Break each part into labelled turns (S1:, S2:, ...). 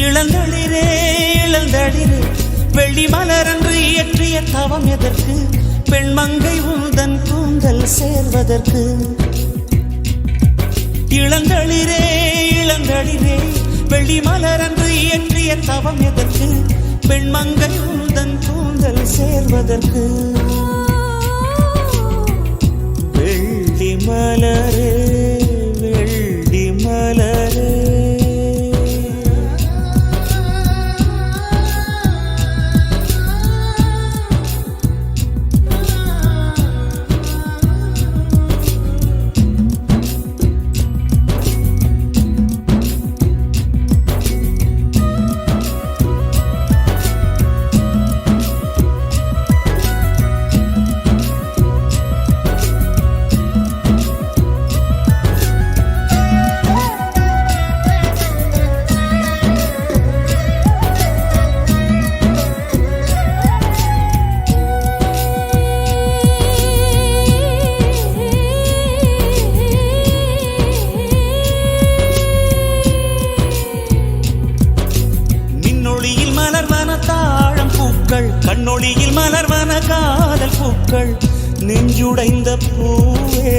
S1: இளந்தளிரே இளந்தளிரே வெள்ளி மலரன்று இயற்றிய தவம் எதற்கு? பெண்மங்கை உந்தன் கூந்தல் சேர்வதற்கு. இளந்தளிரே இளந்தளிரே வெள்ளி மலரன்று இயற்றிய தவம் எதற்கு? பெண்மங்கை உந்தன் கூந்தல் சேர்வதற்கு. வெள்ளி மலரே வெள்ளி மலரே கண்ணொளியில் மலர்வன காதல் பூக்கள் நெஞ்சுடைந்த பூவே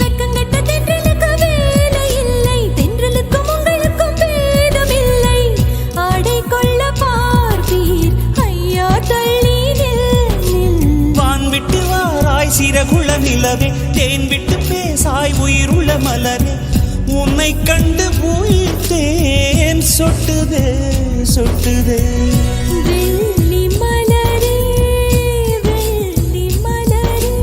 S2: வெக்கங்கட்ட தென்றலுக்கு வேலை இல்லை, தென்றலுக்கும் உங்களுக்கும் பேதமில்லை. ஆடை கொள்ள பார்ப்பீர் ஐயா தள்ளி நில்.
S1: வான் விட்டு வாராய் சிறகுள்ள நிலவே, தேன் விட்டு பேசாய் உயிருள்ள மலரே. உன்னை கண்டு உயிர் தேன் சொட்டுதே சொட்டுதே.
S2: வெள்ளி மலரே வெள்ளி மலரே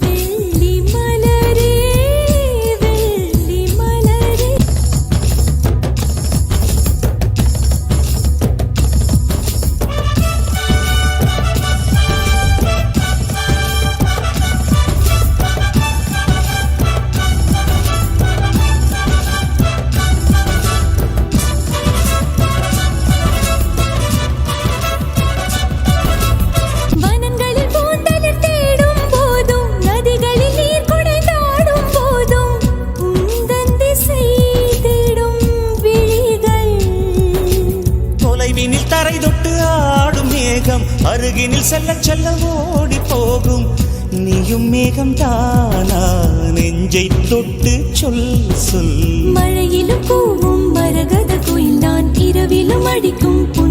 S2: வெள்ளி மலரே வெள்ளி மலரே.
S1: தரை தொட்டு ஆடும் மேகம் அருகினில் செல்ல செல்ல ஓடி போகும். நீயும் மேகம் தானா நெஞ்சை தொட்டு சொல் சொல்.
S2: மழையிலும் பூவும் மரகத குயில் தான் இரவிலும் அடிக்கும்.